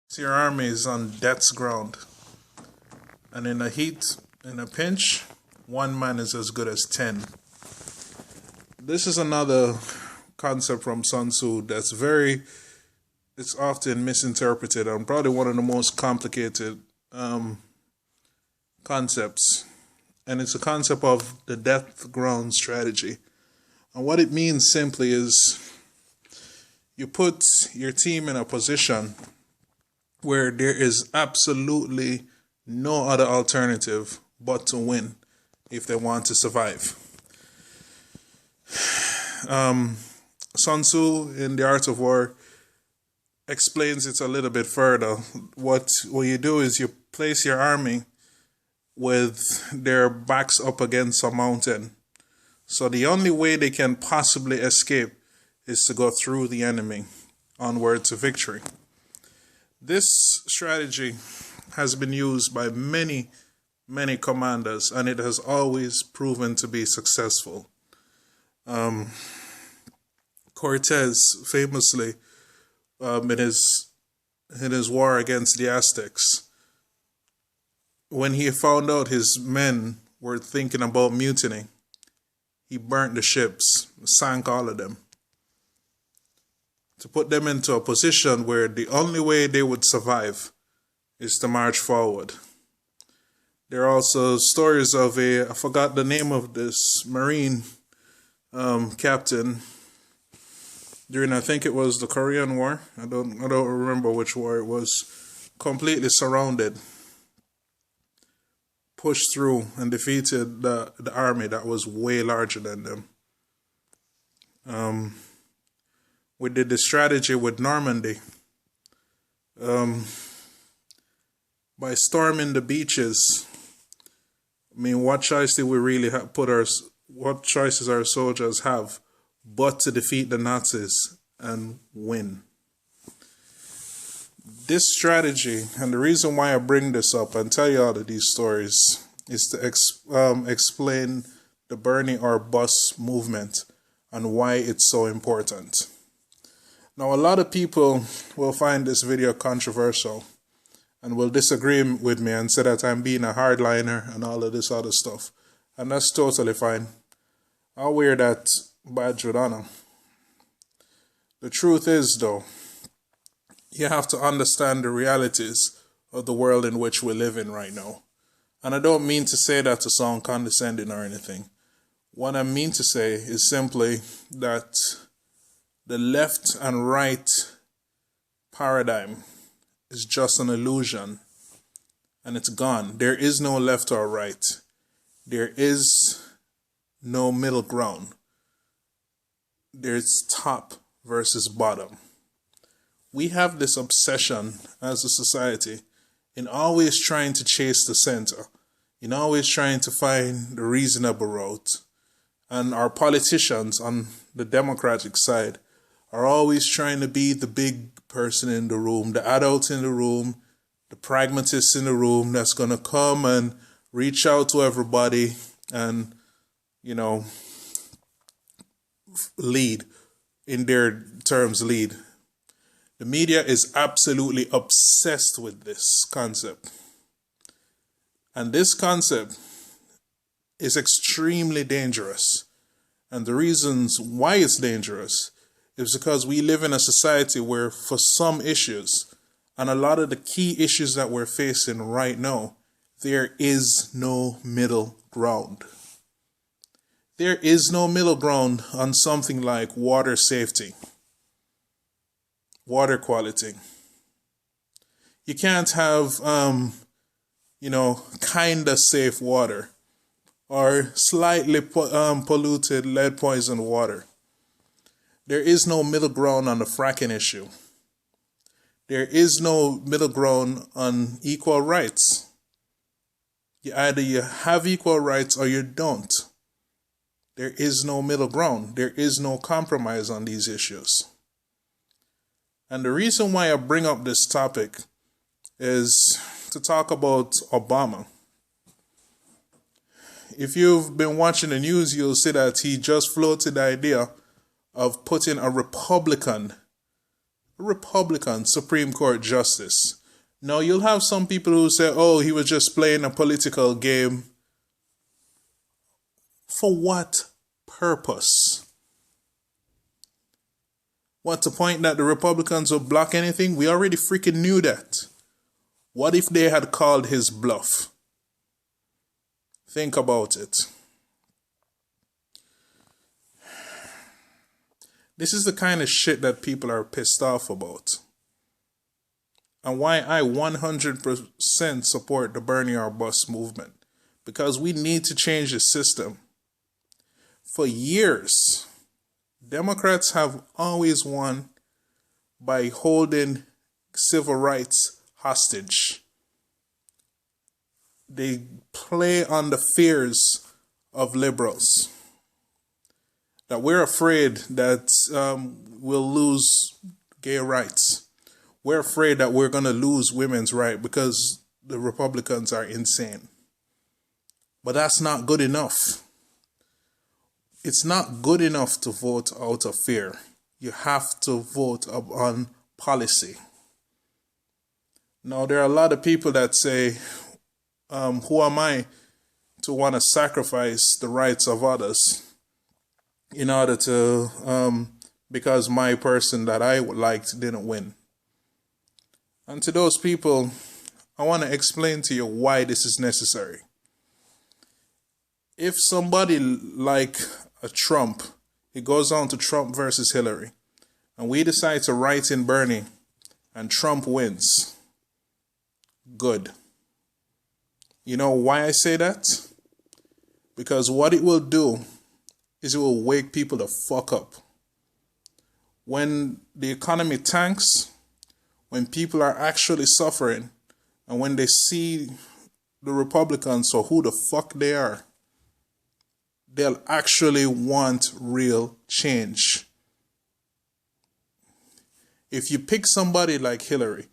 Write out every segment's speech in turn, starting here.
So your army is on death's ground, and in a pinch, one man is as good as 10. This is another concept from Sun Tzu that's it's often misinterpreted and probably one of the most complicated concepts. And it's a concept of the death ground strategy. And what it means simply is you put your team in a position where there is absolutely no other alternative but to win if they want to survive. Sun Tzu in The Art of War explains it a little bit further. What you do is you place your army with their backs up against a mountain. So the only way they can possibly escape is to go through the enemy onward to victory. This strategy has been used by many commanders, and it has always proven to be successful. Cortez famously, in his war against the Aztecs, when he found out his men were thinking about mutiny, he burnt the ships, sank all of them, to put them into a position where the only way they would survive is to march forward. There are also stories of I forgot the name of this Marine captain during, I think it was the Korean War. I don't remember which war it was. Completely surrounded, pushed through and defeated the army that was way larger than them. We did the strategy with Normandy. By storming the beaches, I mean, what choice did we really what choices our soldiers have but to defeat the Nazis and win? This strategy, and the reason why I bring this up and tell you all of these stories, is to explain the burning or bust movement and why it's so important. Now, a lot of people will find this video controversial and will disagree with me and say that I'm being a hardliner and all of this other stuff. And that's totally fine. I'll wear that badge with honor. The truth is, though, you have to understand the realities of the world in which we live in right now. And I don't mean to say that to sound condescending or anything. What I mean to say is simply that the left and right paradigm is just an illusion, and it's gone. There is no left or right. There is no middle ground. There's top versus bottom. We have this obsession as a society in always trying to chase the center, in always trying to find the reasonable route. And our politicians on the Democratic side are always trying to be the big person in the room, the adult in the room, the pragmatist in the room that's going to come and reach out to everybody and, lead. In their terms, lead. The media is absolutely obsessed with this concept. And this concept is extremely dangerous. And the reasons why it's dangerous is because we live in a society where for some issues, and a lot of the key issues that we're facing right now, there is no middle ground. There is no middle ground on something like water safety, water quality. You can't have, kinda safe water or slightly polluted lead poisoned water. There is no middle ground on the fracking issue. There is no middle ground on equal rights. Either you have equal rights or you don't. There is no middle ground. There is no compromise on these issues. And the reason why I bring up this topic is to talk about Obama. If you've been watching the news, you'll see that he just floated the idea of putting a Republican Republican Supreme Court justice. Now, you'll have some people who say, oh, he was just playing a political game. For what purpose? What, to point that the Republicans would block anything? We already freaking knew that. What if they had called his bluff? Think about it. This is the kind of shit that people are pissed off about. And why I 100% support the Burning Our Bus movement. Because we need to change the system. For years, Democrats have always won by holding civil rights hostage. They play on the fears of liberals. That we're afraid that we'll lose gay rights. We're afraid that we're going to lose women's rights because the Republicans are insane. But that's not good enough. It's not good enough to vote out of fear. You have to vote on policy. Now, there are a lot of people that say, who am I to want to sacrifice the rights of others in order to, because my person that I liked didn't win. And to those people, I want to explain to you why this is necessary. If somebody like a Trump, it goes on to Trump versus Hillary, and we decide to write in Bernie, and Trump wins, good. You know why I say that? Because what it will do is it will wake people the fuck up. When the economy tanks, when people are actually suffering, and when they see the Republicans for who the fuck they are, they'll actually want real change. If you pick somebody like Hillary,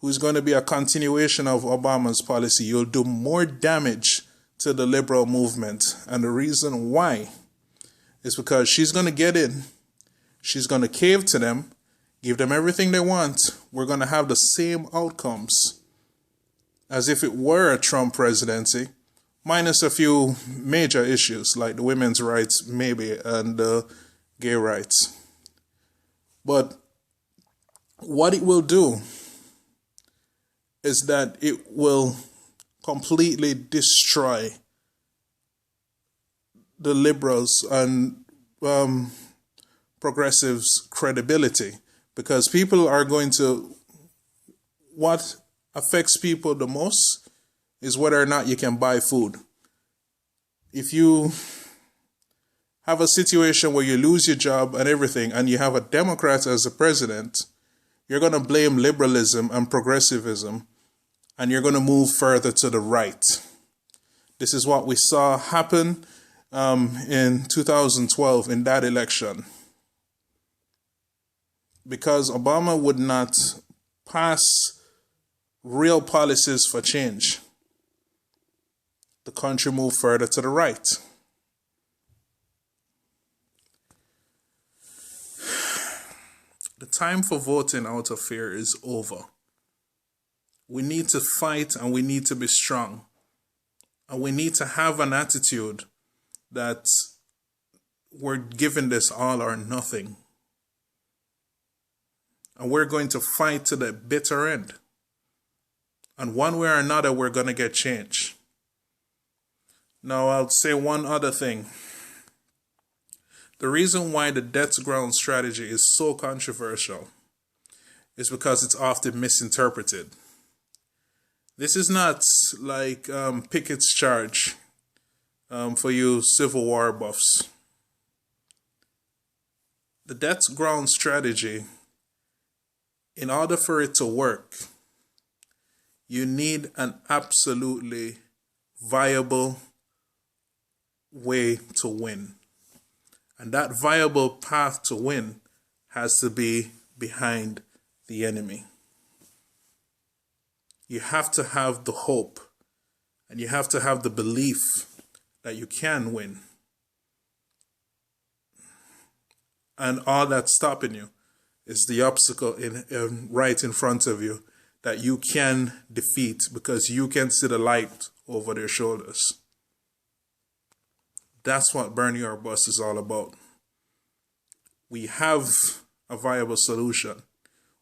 who's going to be a continuation of Obama's policy, you'll do more damage to the liberal movement. And the reason why is because she's going to get in, she's going to cave to them, give them everything they want. We're going to have the same outcomes as if it were a Trump presidency, minus a few major issues like the women's rights, maybe, and gay rights. But what it will do is that it will completely destroy the liberals and progressives' credibility, because people are going to, what affects people the most is whether or not you can buy food. If you have a situation where you lose your job and everything, and you have a Democrat as the president, you're going to blame liberalism and progressivism, and you're going to move further to the right. This is what we saw happen in 2012 in that election. Because Obama would not pass real policies for change, the country moved further to the right. The time for voting out of fear is over. We need to fight, and we need to be strong. And we need to have an attitude that we're giving this all or nothing. And we're going to fight to the bitter end. And one way or another, we're going to get change. Now, I'll say one other thing. The reason why the death ground strategy is so controversial is because it's often misinterpreted. This is not like Pickett's charge for you Civil War buffs. The death ground strategy, in order for it to work, you need an absolutely viable way to win. And that viable path to win has to be behind the enemy. You have to have the hope, and you have to have the belief that you can win. And all that's stopping you is the obstacle right in front of you that you can defeat because you can see the light over their shoulders. That's what Burn Your Bus is all about. We have a viable solution.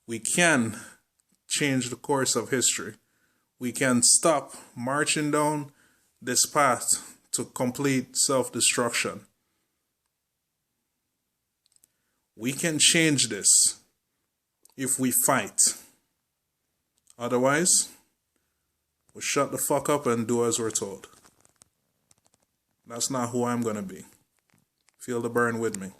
We can change the course of history. We can stop marching down this path to complete self-destruction. We can change this if we fight. Otherwise, we'll shut the fuck up and do as we're told. That's not who I'm gonna be. Feel the burn with me.